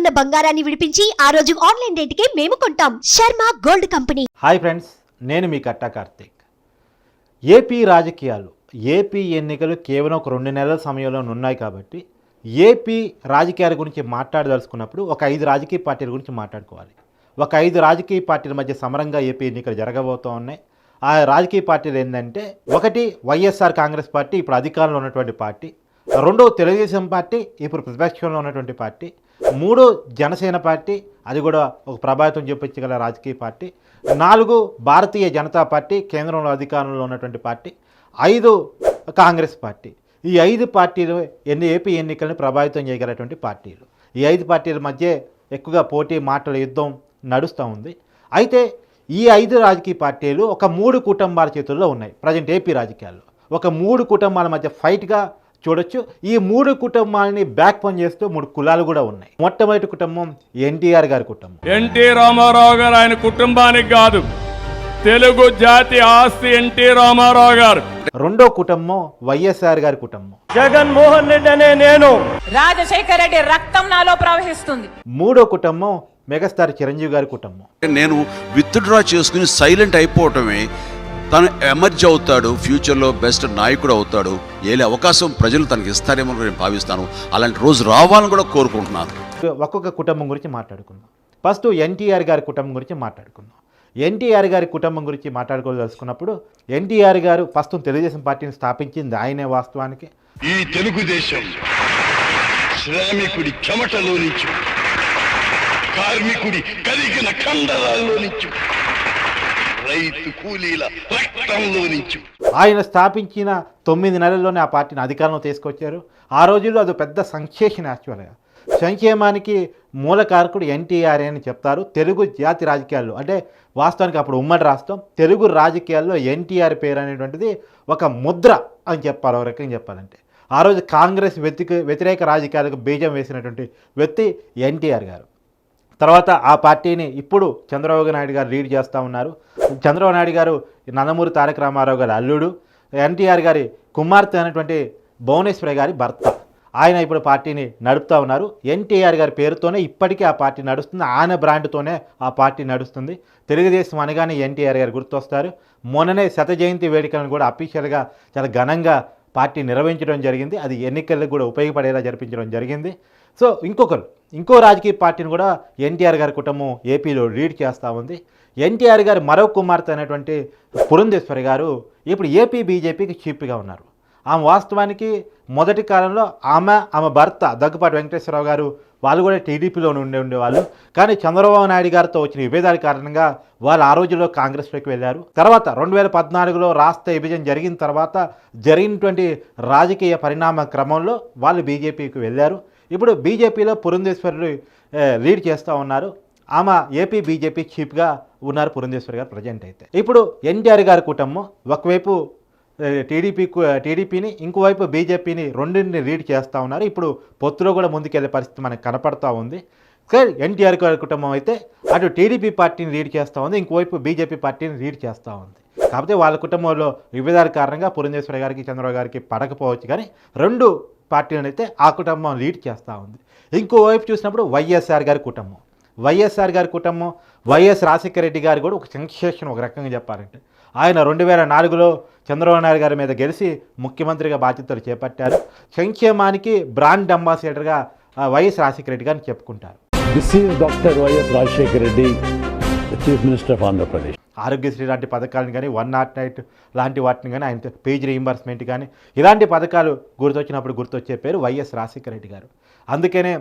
ఉన్న బంగారాన్ని విడిపించి ఆ రోజు ఆన్లైన్ రేటుకే మేము కొంటాం. Sharma gold company. Hi friends, నేను మీ కట్టా కార్తీక్. ఏపీ రాజకీయాలు, ఏపీ ఎన్నికలు కేవలం ఒక 2 నెలల సమయంలో ఉన్నాయి కాబట్టి ఏపీ రాజకీయాల గురించి మాట్లాడదలుచుకున్నప్పుడు ఒక 5 రాజకీయ పార్టీల గురించి మాట్లాడుకోవాలి. ఒక 5 రాజకీయ పార్టీల మధ్య సమరంగా ఏపీ ఎన్నికలు జరగబోతూ ఉన్నాయి. ఆ రాజకీయ పార్టీలు ఏంటంటే, ఒకటి వైఎస్ఆర్ కాంగ్రెస్ పార్టీ, ఇప్పుడు అధికారంలో ఉన్నటువంటి పార్టీ. 2 తెలుగుదేశం పార్టీ, ఇప్పుడు ప్రతిపక్షంలో ఉన్నటువంటి పార్టీ. 3 జనసేన పార్టీ, అది కూడా ఒక ప్రభావితం చూపించగల రాజకీయ పార్టీ. 4 భారతీయ జనతా పార్టీ, కేంద్రంలో అధికారంలో ఉన్నటువంటి పార్టీ. 5 కాంగ్రెస్ పార్టీ. ఈ 5 పార్టీలు ఏపీ ఎన్నికలను ప్రభావితం చేయగలటువంటి పార్టీలు. ఈ 5 పార్టీల మధ్య ఎక్కువగా పోటీ, మాటల యుద్ధం నడుస్తూ ఉంది. అయితే ఈ 5 రాజకీయ పార్టీలు ఒక 3 కుటుంబాల చేతుల్లో ఉన్నాయి ప్రజెంట్ ఏపీ రాజకీయాల్లో. ఒక 3 కుటుంబాల మధ్య ఫైట్గా చూడొచ్చు. ఈ 3 కుటుంబాలని బ్యాక్ పని చేస్తూ 3 కులాలు కూడా ఉన్నాయి. మొట్టమొదటి కుటుంబం ఎన్టీఆర్ గారి కుటుంబం. ఎన్టీ రామారావు గారు ఆయన కుటుంబానికి కాదు, తెలుగు జాతి ఆస్తి ఎన్టీ రామారావు గారు. రెండో కుటుంబం వైఎస్ఆర్ గారి కుటుంబం. జగన్మోహన్ రెడ్డి అనే నేను, రాజశేఖర రెడ్డి రక్తం నాలో ప్రవహిస్తుంది. మూడో కుటుంబం మెగాస్టార్ చిరంజీవి గారి కుటుంబం. నేను విత్డ్రా చేసుకుని సైలెంట్ అయిపోవటమే, తను ఎమర్జ్ అవుతాడు, ఫ్యూచర్లో బెస్ట్ నాయకుడు అవుతాడు, ఏలే అవకాశం ప్రజలు తనకి ఇస్తారేమో నేను భావిస్తాను. అలాంటి రోజు రావాలని కూడా కోరుకుంటున్నాను. ఒక్కొక్క కుటుంబం గురించి మాట్లాడుకుందాం. ఫస్ట్ ఎన్టీఆర్ గారి కుటుంబం గురించి మాట్లాడుకుందాం. ఎన్టీఆర్ గారి కుటుంబం గురించి మాట్లాడుకోదలుచుకున్నప్పుడు, ఎన్టీఆర్ గారు ఫస్ట్ తెలుగుదేశం పార్టీని స్థాపించింది ఆయనే. వాస్తవానికి ఈ తెలుగుదేశం శ్రామికుడి చెమటలో నుంచి, కార్మికుడి కరిగిన కండరాల్లో నుంచి, రైతు కూలీల రక్తంలో నుంచి ఆయన స్థాపించిన 9 నెలల్లోనే ఆ పార్టీని అధికారంలో తీసుకొచ్చారు. ఆ రోజుల్లో అది పెద్ద సంక్షేషణ. యాక్చువల్గా సంక్షేమానికి మూలకారకుడు ఎన్టీఆర్ అని చెప్తారు. తెలుగు జాతి రాజకీయాల్లో, అంటే వాస్తవానికి అప్పుడు ఉమ్మడి రాష్ట్రం, తెలుగు రాజకీయాల్లో ఎన్టీఆర్ పేరు అనేటువంటిది ఒక ముద్ర అని చెప్పాలి. ఒక రకంగా చెప్పాలంటే ఆ రోజు కాంగ్రెస్ వ్యతిరేక రాజకీయాలకు బీజం వేసినటువంటి వ్యక్తి ఎన్టీఆర్ గారు. తర్వాత ఆ పార్టీని ఇప్పుడు చంద్రబాబు నాయుడు గారు లీడ్ చేస్తూ ఉన్నారు. చంద్రబాబు నాయుడు గారు నందమూరి తారక రామారావు గారి అల్లుడు, ఎన్టీఆర్ గారి కుమార్తె అయినటువంటి భువనేశ్వరి గారి భర్త. ఆయన ఇప్పుడు పార్టీని నడుపుతూ ఉన్నారు. ఎన్టీఆర్ గారి పేరుతోనే ఇప్పటికీ ఆ పార్టీ నడుస్తుంది. ఆయన బ్రాండ్తోనే ఆ పార్టీ నడుస్తుంది. తెలుగుదేశం అనగానే ఎన్టీఆర్ గారు గుర్తొస్తారు. మొన్ననే 100 జయంతి వేడుకలను కూడా అఫీషియల్గా చాలా ఘనంగా పార్టీ నిర్వహించడం జరిగింది. అది ఎన్నికలకు కూడా ఉపయోగపడేలా జరిపించడం జరిగింది. సో ఇంకో రాజకీయ పార్టీని కూడా ఎన్టీఆర్ గారి కుటుంబం ఏపీలో లీడ్ చేస్తూ ఉంది. ఎన్టీఆర్ గారి మరో కుమార్తె అయినటువంటి పురంధేశ్వరి గారు ఇప్పుడు ఏపీ బీజేపీకి చీఫ్గా ఉన్నారు. ఆమె వాస్తవానికి మొదటి కాలంలో ఆమె భర్త దగ్గుపాటి వెంకటేశ్వరరావు గారు వాళ్ళు కూడా టీడీపీలో ఉండేవాళ్ళు. కానీ చంద్రబాబు నాయుడు గారితో వచ్చిన విభేదాల కారణంగా వాళ్ళు ఆ రోజుల్లో కాంగ్రెస్లోకి వెళ్ళారు. తర్వాత 2014లో రాష్ట్ర విభజన జరిగిన తర్వాత జరిగినటువంటి రాజకీయ పరిణామ క్రమంలో వాళ్ళు బీజేపీకి వెళ్ళారు. ఇప్పుడు బీజేపీలో పురంధేశ్వరుడు లీడ్ చేస్తూ ఉన్నారు. ఆమె ఏపీ బీజేపీ చీఫ్గా ఉన్నారు పురంధేశ్వరి గారు ప్రజెంట్. అయితే ఇప్పుడు ఎన్టీఆర్ గారి కుటుంబం ఒకవైపు టీడీపీని, ఇంకోవైపు బీజేపీని, రెండింటిని లీడ్ చేస్తూ ఉన్నారు. ఇప్పుడు పొత్తులో కూడా ముందుకెళ్లే పరిస్థితి మనకు కనపడతా ఉంది. ఎన్టీఆర్ గారి కుటుంబం అయితే అటు టీడీపీ పార్టీని లీడ్ చేస్తూ ఉంది, ఇంకోవైపు బీజేపీ పార్టీని లీడ్ చేస్తూ ఉంది. కాకపోతే వాళ్ళ కుటుంబంలో విభేదాల కారణంగా పురంధేశ్వరి గారికి, చంద్రబాబు గారికి పడకపోవచ్చు, కానీ 2 పార్టీలను అయితే ఆ కుటుంబం లీడ్ చేస్తూ ఉంది. ఇంకోవైపు చూసినప్పుడు వైఎస్ఆర్ గారి కుటుంబం. వైఎస్ రాజశేఖర రెడ్డి గారు కూడా ఒక సెన్సేషన్, ఒక రకంగా చెప్పాలంటే. ఆయన 2004లో చంద్రబాబు నాయుడు గారి మీద గెలిచి ముఖ్యమంత్రిగా బాధ్యతలు చేపట్టారు. సంక్షేమానికి బ్రాండ్ అంబాసిడర్గా వైఎస్ రాజశేఖర రెడ్డి గారిని చెప్పుకుంటారు. This is doctor YS Rajasekhara Reddy, chief minister of Andhra Pradesh. Aarogyasri లాంటి పథకాలను కానీ, 108 లాంటి వాటిని కానీ, ఆయన పేజ్ రీయింబర్స్మెంట్ కానీ, ఇలాంటి పథకాలు గుర్తొచ్చే పేరు వైఎస్ రాజశేఖర రెడ్డి గారు. అందుకనే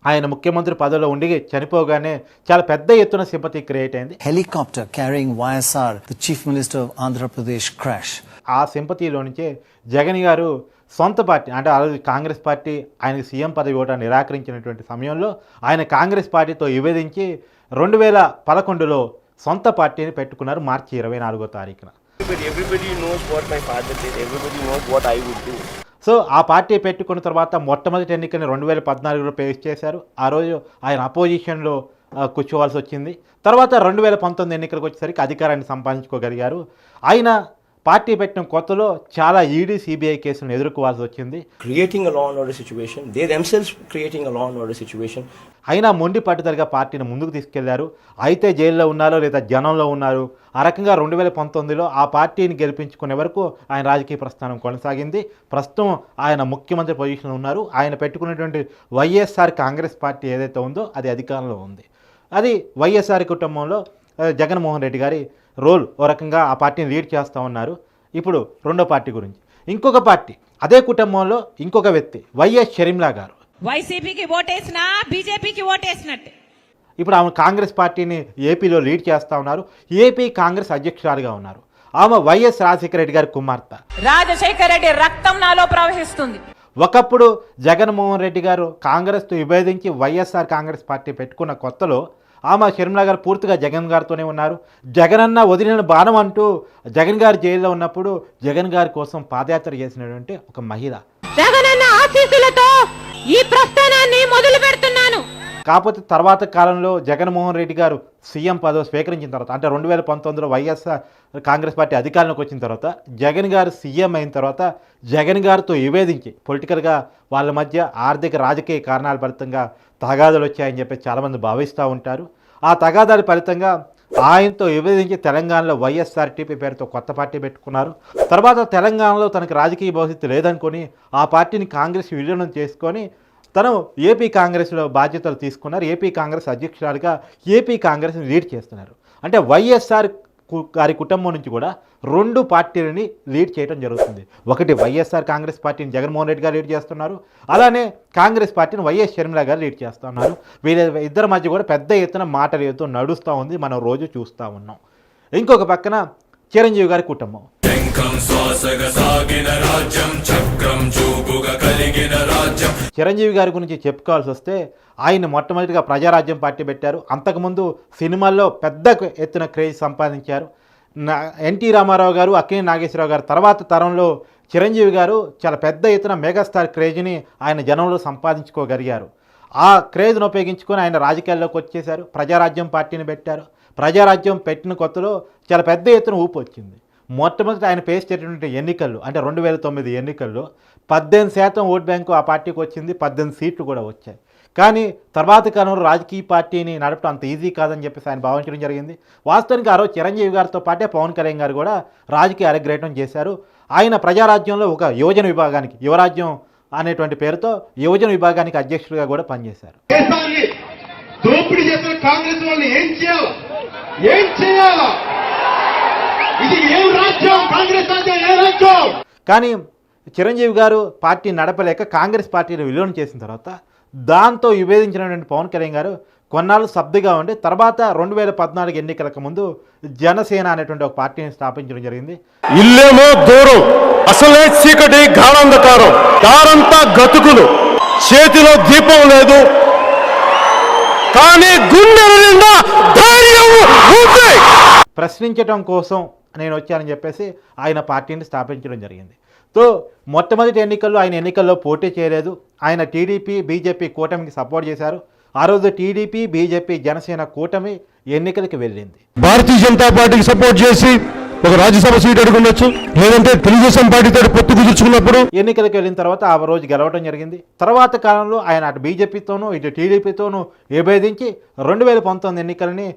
ఆయన ముఖ్యమంత్రి పదవిలో ఉండి చనిపోగానే చాలా పెద్ద ఎత్తున సింపతి క్రియేట్ అయింది. Helicopter carrying YSR, the Chief Minister of Andhra Pradesh, crash. ఆ సింపతిలో నుంచే జగన్ గారు సొంత పార్టీ, అంటే ఆ రోజు కాంగ్రెస్ పార్టీ ఆయనకు సీఎం పదవి ఇవ్వడానికి నిరాకరించినటువంటి సమయంలో ఆయన కాంగ్రెస్ పార్టీతో విభేదించి 2011లో సొంత పార్టీని పెట్టుకున్నారు మార్చి 24వ తారీఖున. సో ఆ పార్టీ పెట్టుకున్న తర్వాత మొట్టమొదటి ఎన్నికని 2014లో ఫేస్ చేశారు. ఆ రోజు ఆయన అపోజిషన్లో కూర్చోవాల్సి వచ్చింది. తర్వాత 2019 ఎన్నికలకు వచ్చేసరికి అధికారాన్ని సంపాదించుకోగలిగారు. ఆయన పార్టీ పెట్టిన కొత్తలో చాలా ఈడీ సిబిఐ కేసులను ఎదుర్కోవాల్సి వచ్చింది. Creating a law and order situation, they themselves creating a law and order situation. అయినా మొండి పట్టుదలగా పార్టీని ముందుకు తీసుకెళ్లారు. అయితే జైల్లో ఉన్నారో లేదా జనంలో ఉన్నారు. ఆ రకంగా 2019లో ఆ పార్టీని గెలిపించుకునే వరకు ఆయన రాజకీయ ప్రస్థానం కొనసాగింది. ప్రస్తుతం ఆయన ముఖ్యమంత్రి పొజిషన్లో ఉన్నారు. ఆయన పెట్టుకున్నటువంటి వైఎస్ఆర్ కాంగ్రెస్ పార్టీ ఏదైతే ఉందో అది అధికారంలో ఉంది. అది వైఎస్ఆర్ కుటుంబంలో జగన్మోహన్ రెడ్డి గారి రోల్ ఓ రకంగా ఆ పార్టీని లీడ్ చేస్తూ ఉన్నారు. ఇప్పుడు రెండో పార్టీ గురించి, ఇంకొక పార్టీ అదే కుటుంబంలో ఇంకొక వ్యక్తి వైఎస్ షర్మిలా గారు. వైసీపీకి ఓటేసినా బీజేపీకి ఓటేసినట్టే. ఇప్పుడు ఆమె కాంగ్రెస్ పార్టీని ఏపీలో లీడ్ చేస్తూ ఉన్నారు. ఏపీ కాంగ్రెస్ అధ్యక్షురాలుగా ఉన్నారు. ఆమె వైఎస్ రాజశేఖర రెడ్డి గారి కుమార్తె. రాజశేఖర రెడ్డి రక్తం నాలో ప్రవహిస్తుంది. ఒకప్పుడు జగన్మోహన్ రెడ్డి గారు కాంగ్రెస్తో విభేదించి వైఎస్ఆర్ కాంగ్రెస్ పార్టీ పెట్టుకున్న కొత్తలో ఆమె షర్మిలా గారు పూర్తిగా జగన్ గారితోనే ఉన్నారు. జగనన్న వదిలిన బాణం అంటూ జగన్ గారు జైల్లో ఉన్నప్పుడు జగన్ గారి కోసం పాదయాత్ర చేసినటువంటి ఒక మహిళ. జగనన్న ఆశీస్సులతో ఈ ప్రస్థానాన్ని మొదలు పెడుతున్నాను. కాకపోతే తర్వాత కాలంలో జగన్మోహన్ రెడ్డి గారు సీఎం పదవి స్వీకరించిన తర్వాత, అంటే 2019లో వైఎస్ఆర్ కాంగ్రెస్ పార్టీ అధికారంలోకి వచ్చిన తర్వాత జగన్ గారు సీఎం అయిన తర్వాత జగన్ గారితో విభేదించి పొలిటికల్గా వాళ్ళ మధ్య ఆర్థిక రాజకీయ కారణాల ఫలితంగా తగాదాలు వచ్చాయని చెప్పి చాలామంది భావిస్తూ ఉంటారు. ఆ తగాదాల ఫలితంగా ఆయనతో విభేదించి తెలంగాణలో వైఎస్ఆర్టీపీ పేరుతో కొత్త పార్టీ పెట్టుకున్నారు. తర్వాత తెలంగాణలో తనకు రాజకీయ భవిష్యత్తు లేదనుకొని ఆ పార్టీని కాంగ్రెస్ విలీనం చేసుకొని తను ఏపీ కాంగ్రెస్లో బాధ్యతలు తీసుకున్నారు. ఏపీ కాంగ్రెస్ అధ్యక్షురాలుగా ఏపీ కాంగ్రెస్ని లీడ్ చేస్తున్నారు. అంటే వైఎస్ఆర్ గారి కుటుంబం నుంచి కూడా రెండు పార్టీలని లీడ్ చేయడం జరుగుతుంది. ఒకటి వైఎస్ఆర్ కాంగ్రెస్ పార్టీని జగన్మోహన్ రెడ్డి గారు లీడ్ చేస్తున్నారు. అలానే కాంగ్రెస్ పార్టీని వైఎస్ షర్మిలా గారు లీడ్ చేస్తున్నారు. వీళ్ళ ఇద్దరి మధ్య కూడా పెద్ద ఎత్తున మాటల యుద్ధం నడుస్తూ ఉంది, మనం రోజు చూస్తూ ఉన్నాం. ఇంకొక పక్కన చిరంజీవి గారి కుటుంబం. చిరంజీవి గారి గురించి చెప్పుకోవాల్సి వస్తే ఆయన మొట్టమొదటిగా ప్రజారాజ్యం పార్టీ పెట్టారు. అంతకుముందు సినిమాల్లో పెద్ద ఎత్తున క్రేజ్ సంపాదించారు. ఎన్టీ రామారావు గారు, అక్కినేని నాగేశ్వరరావు గారు తర్వాత తరంలో చిరంజీవి గారు చాలా పెద్ద ఎత్తున మెగాస్టార్ క్రేజ్ని ఆయన జనంలో సంపాదించుకోగలిగారు. ఆ క్రేజ్ను ఉపయోగించుకొని ఆయన రాజకీయాల్లోకి వచ్చేశారు. ప్రజారాజ్యం పార్టీని పెట్టారు. ప్రజారాజ్యం పెట్టిన కొత్తలో చాలా పెద్ద ఎత్తున ఊపు వచ్చింది. మొట్టమొదటి ఆయన ఫేస్ చేసినటువంటి ఎన్నికల్లో, అంటే 2009 ఎన్నికల్లో 18% ఓట్ బ్యాంకు ఆ పార్టీకి వచ్చింది. 18 సీట్లు కూడా వచ్చాయి. కానీ తర్వాత కాలంలో రాజకీయ పార్టీని నడపడం అంత ఈజీ కాదని చెప్పేసి ఆయన భావించడం జరిగింది. వాస్తవానికి ఆ రోజు చిరంజీవి గారితో పాటే పవన్ కళ్యాణ్ గారు కూడా రాజకీయ అరగ్రహణం చేశారు. ఆయన ప్రజారాజ్యంలో ఒక యువజన విభాగానికి, యువరాజ్యం అనేటువంటి పేరుతో యువజన విభాగానికి అధ్యక్షుడిగా కూడా పనిచేశారు. దోపిడీ చేసిన కాంగ్రెస్ వాళ్ళు ఏం చేయాలా? ఇది ఏం రాజ్యం? కాంగ్రెస్ రాజ్యం ఏ రాజ్యం? కానీ చిరంజీవి గారు పార్టీ నడపలేక కాంగ్రెస్ పార్టీని విలీనం చేసిన తర్వాత దాంతో విభేదించినటువంటి పవన్ కళ్యాణ్ గారు కొన్నాళ్ళు సబ్దిగా ఉండి తర్వాత 2014 ఎన్నికలకు ముందు జనసేన అనేటువంటి ఒక పార్టీని స్థాపించడం జరిగింది. ఇల్లేమో దూరం, అసలే చీకటి, గాఢాంధకారం, దారంతా గతుకులు, చేతిలో దీపం లేదు, కానీ గుండెల నిండా ధైర్యం ఉంది. ప్రశ్నించడం కోసం నేను వచ్చానని చెప్పేసి ఆయన పార్టీని స్థాపించడం జరిగింది. సో మొట్టమొదటి ఎన్నికల్లో ఆయన ఎన్నికల్లో పోటీ చేయలేదు. ఆయన టీడీపీ బీజేపీ కూటమికి సపోర్ట్ చేశారు. ఆ రోజు టీడీపీ బీజేపీ జనసేన కూటమి ఎన్నికలకు వెళ్ళింది. భారతీయ జనతా పార్టీకి సపోర్ట్ చేసి ఒక రాజ్యసభ సీట్ అడుగుండొచ్చు, లేదంటే తెలుగుదేశం పార్టీతో పొత్తు కుదుర్చుకున్నప్పుడు ఎన్నికలకు వెళ్ళిన తర్వాత ఆ రోజు గెలవడం జరిగింది. తర్వాత కాలంలో ఆయన అటు బీజేపీతోనూ ఇటు టీడీపీతోనూ విభేదించి 2019 ఎన్నికలని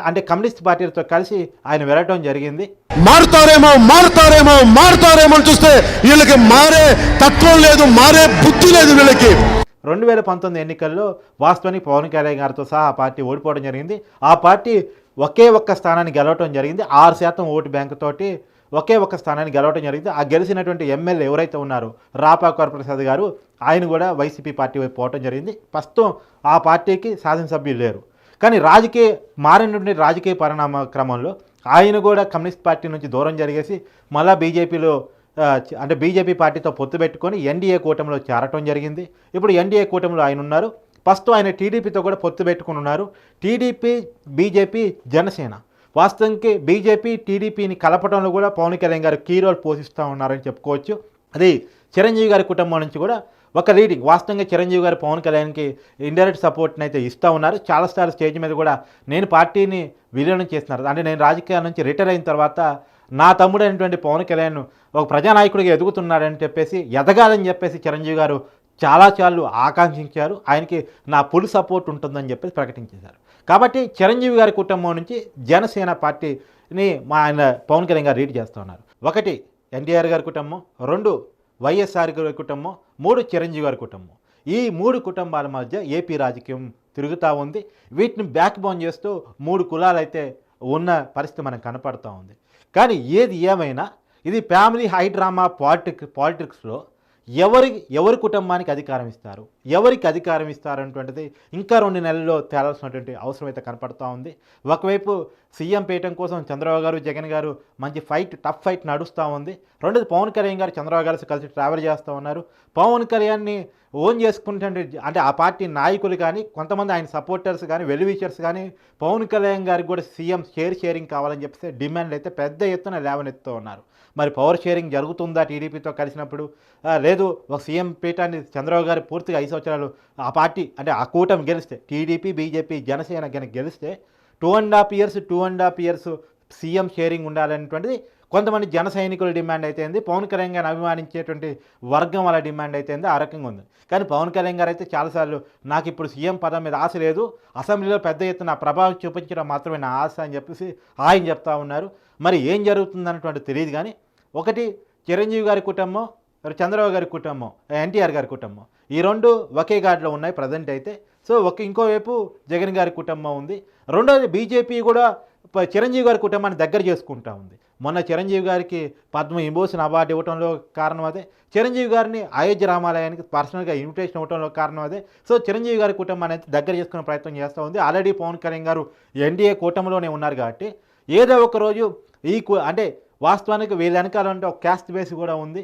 అంటే కమ్యూనిస్ట్ పార్టీలతో కలిసి ఆయన వెళ్ళటం జరిగింది. మారుతారేమో చూస్తే వీళ్ళకి మారే తత్వం లేదు, మారే బుద్ధి లేదు వీళ్ళకి. 2019 ఎన్నికల్లో వాస్తవానికి పవన్ కళ్యాణ్ గారితో సహా ఆ పార్టీ ఓడిపోవడం జరిగింది. ఆ పార్టీ ఒకే ఒక్క స్థానాన్ని గెలవటం జరిగింది. 6% ఓటు బ్యాంకు తోటి ఒకే ఒక్క స్థానాన్ని గెలవటం జరిగింది. ఆ గెలిచినటువంటి ఎమ్మెల్యే ఎవరైతే ఉన్నారో రాపాక వరప్రసాద్ గారు, ఆయన కూడా వైసీపీ పార్టీ వైపు పోవటం జరిగింది. ప్రస్తుతం ఆ పార్టీకి శాసనసభ్యులు లేరు. కానీ మారినటువంటి రాజకీయ పరిణామ క్రమంలో ఆయన కూడా కమ్యూనిస్ట్ పార్టీ నుంచి దూరం జరిగేసి మళ్ళా బీజేపీలో అంటే బీజేపీ పార్టీతో పొత్తు పెట్టుకొని ఎన్డీఏ కూటమిలో చేరటం జరిగింది. ఇప్పుడు ఎన్డీఏ కూటమిలో ఆయన ఉన్నారు. ప్రస్తుతం ఆయన టీడీపీతో కూడా పొత్తు పెట్టుకుని ఉన్నారు. టీడీపీ బీజేపీ జనసేన వాస్తవానికి బీజేపీ టీడీపీని కలపడంలో కూడా పవన్ కళ్యాణ్ గారు కీ రోల్ పోషిస్తూ ఉన్నారని చెప్పుకోవచ్చు. అది చిరంజీవి గారి కుటుంబం నుంచి కూడా ఒక లీడింగ్. వాస్తవంగా చిరంజీవి గారు పవన్ కళ్యాణ్కి ఇండైరెక్ట్ సపోర్ట్ని అయితే ఇస్తూ ఉన్నారు. చాలాసార్లు స్టేజ్ మీద కూడా నేను పార్టీని విలీనం చేస్తున్నారు, అంటే నేను రాజకీయాల నుంచి రిటైర్ అయిన తర్వాత నా తమ్ముడు అయినటువంటి పవన్ కళ్యాణ్ ఒక ప్రజానాయకుడిగా ఎదుగుతున్నాడని చెప్పేసి, ఎదగాలని చెప్పేసి చిరంజీవి గారు చాలాసార్లు ఆకాంక్షించారు. ఆయనకి నా ఫుల్ సపోర్ట్ ఉంటుందని చెప్పేసి ప్రకటించేశారు. కాబట్టి చిరంజీవి గారి కుటుంబం నుంచి జనసేన పార్టీని ఆయన పవన్ కళ్యాణ్ గారు లీడ్ చేస్తూ ఉన్నారు. 1 ఎన్టీఆర్ గారి కుటుంబం, 2 వైఎస్ఆర్ గారి కుటుంబం, 3 చిరంజీవి గారి కుటుంబం. ఈ 3 కుటుంబాల మధ్య ఏపీ రాజకీయం తిరుగుతూ ఉంది. వీటిని బ్యాక్ బోన్ చేస్తూ 3 కులాలు అయితే ఉన్న పరిస్థితి మనకు కనపడుతూ ఉంది. కానీ ఏది ఏమైనా ఇది ఫ్యామిలీ హై డ్రామా పాలిటిక్స్లో ఎవరి కుటుంబానికి అధికారం ఇస్తారు, ఎవరికి అధికారం ఇస్తారు అనేటువంటిది ఇంకా 2 నెలల్లో తేలాల్సినటువంటి అవసరం అయితే కనపడుతూ ఉంది. ఒకవైపు సీఎం పీఠం కోసం చంద్రబాబు గారు, జగన్ గారు మంచి టఫ్ ఫైట్ నడుస్తూ ఉంది. రెండోది పవన్ కళ్యాణ్ గారు చంద్రబాబు గారు కలిసి ట్రావెల్ చేస్తూ ఉన్నారు. పవన్ కళ్యాణ్ని ఓన్ చేసుకుంటే అంటే ఆ పార్టీ నాయకులు కానీ, కొంతమంది ఆయన సపోర్టర్స్ కానీ, వెల్విషర్స్ కానీ పవన్ కళ్యాణ్ గారికి కూడా సీఎం షేరింగ్ కావాలని చెప్పేసి డిమాండ్లు అయితే పెద్ద ఎత్తున లేవనెత్తుతూ ఉన్నారు. మరి పవర్ షేరింగ్ జరుగుతుందా టీడీపీతో కలిసినప్పుడు? లేదు, ఒక సీఎం పీఠాన్ని చంద్రబాబు గారు పూర్తిగా 5 సంవత్సరాలు ఆ పార్టీ అంటే ఆ కూటమి గెలిస్తే, టీడీపీ, బీజేపీ, జనసేన గెలిస్తే 2.5 ఇయర్స్ సీఎం షేరింగ్ ఉండాలనేటువంటిది కొంతమంది జన సైనికుల డిమాండ్ అయితే ఉంది. పవన్ కళ్యాణ్ గారిని అభిమానించేటువంటి వర్గం వాళ్ళ డిమాండ్ అయితే ఉంది. ఆ రకంగా ఉంది. కానీ పవన్ కళ్యాణ్ గారు అయితే చాలాసార్లు నాకు ఇప్పుడు సీఎం పదం మీద ఆశ లేదు, అసెంబ్లీలో పెద్ద ఎత్తున ప్రభావం చూపించడం మాత్రమే నా ఆశ అని చెప్పేసి ఆయన చెప్తా ఉన్నారు. మరి ఏం జరుగుతుందన్నటువంటి తెలియదు. కానీ ఒకటి చిరంజీవి గారి కుటుంబం, చంద్రబాబు గారి కుటుంబం, ఎన్టీఆర్ గారి కుటుంబం, ఈ 2 ఒకే గాడిలో ఉన్నాయి ప్రజెంట్ అయితే. సో ఇంకోవైపు జగన్ గారి కుటుంబం ఉంది. రెండోది బీజేపీ కూడా చిరంజీవి గారి కుటుంబాన్ని దగ్గర చేసుకుంటా ఉంది. మొన్న చిరంజీవి గారికి పద్మ విభూషణ్ అవార్డు ఇవ్వడంలో కారణం అదే, చిరంజీవి గారిని అయోధ్య రామాలయానికి పర్సనల్గా ఇన్విటేషన్ ఇవ్వడంలో కారణం అదే. సో చిరంజీవి గారి కుటుంబాన్ని అయితే దగ్గర చేసుకునే ప్రయత్నం చేస్తూ ఉంది. ఆల్రెడీ పవన్ కళ్యాణ్ గారు ఎన్డీఏ కూటమిలోనే ఉన్నారు కాబట్టి ఏదో ఒక రోజు అంటే వాస్తవానికి వీళ్ళ వెనకాల అంటే ఒక క్యాస్ట్ బేస్ కూడా ఉంది.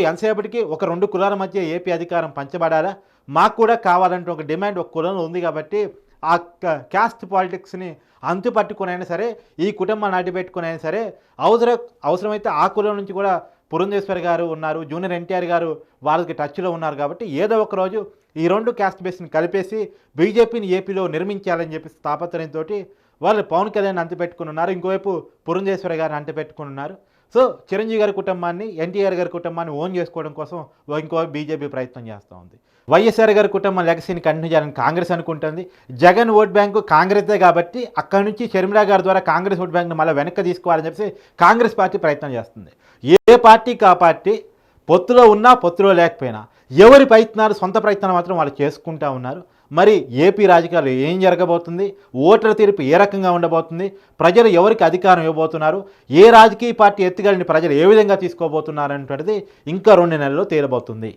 ఎంతసేపటికి ఒక 2 కులాల మధ్య ఏపీ అధికారం పంచబడాలా, మాకు కూడా కావాలంటే ఒక డిమాండ్ ఒక కులంలో ఉంది. కాబట్టి ఆ క్యాస్ట్ పాలిటిక్స్ని అంతుపట్టుకునైనా సరే, ఈ కుటుంబాన్ని అడ్డుపెట్టుకునైనా సరే, అవసరమైతే ఆ కులం నుంచి కూడా పురంధేశ్వరి గారు ఉన్నారు, జూనియర్ ఎన్టీఆర్ గారు వాళ్ళకి టచ్లో ఉన్నారు. కాబట్టి ఏదో ఒక రోజు ఈ 2 క్యాస్ట్ బేస్ని కలిపేసి బీజేపీని ఏపీలో నిర్మించాలని చెప్పి తాపత్రయంతో వాళ్ళు పవన్ కళ్యాణ్ అంటిపెట్టుకుని ఉన్నారు. ఇంకోవైపు పురంధేశ్వరి గారిని అంటిపెట్టుకుని ఉన్నారు. సో చిరంజీవి గారి కుటుంబాన్ని, ఎన్టీఆర్ గారి కుటుంబాన్ని ఓన్ చేసుకోవడం కోసం ఇంకోవైపు బీజేపీ ప్రయత్నం చేస్తూ ఉంది. వైఎస్ఆర్ గారి కుటుంబం లెగసీని కంటిన్యూ చేయాలని కాంగ్రెస్ అనుకుంటుంది. జగన్ ఓట్ బ్యాంకు కాంగ్రెస్దే కాబట్టి అక్కడి నుంచి షర్మిలా గారి ద్వారా కాంగ్రెస్ ఓట్ బ్యాంక్ని మళ్ళీ వెనక్కి తీసుకోవాలని చెప్పి కాంగ్రెస్ పార్టీ ప్రయత్నం చేస్తుంది. ఏ పార్టీకి ఆ పార్టీ పొత్తులో ఉన్నా పొత్తులో లేకపోయినా ఎవరి ప్రయత్నాలు, సొంత ప్రయత్నాలు మాత్రం వాళ్ళు చేసుకుంటూ ఉన్నారు. మరి ఏపీ రాజకీయాలు ఏం జరగబోతుంది, ఓటర్ల తీర్పు ఏ రకంగా ఉండబోతుంది, ప్రజలు ఎవరికి అధికారం ఇవ్వబోతున్నారు, ఏ రాజకీయ పార్టీ ఎత్తుగడని ప్రజలు ఏ విధంగా తీసుకోబోతున్నారు అనేటువంటిది ఇంకా 2 నెలల్లో తేలబోతుంది.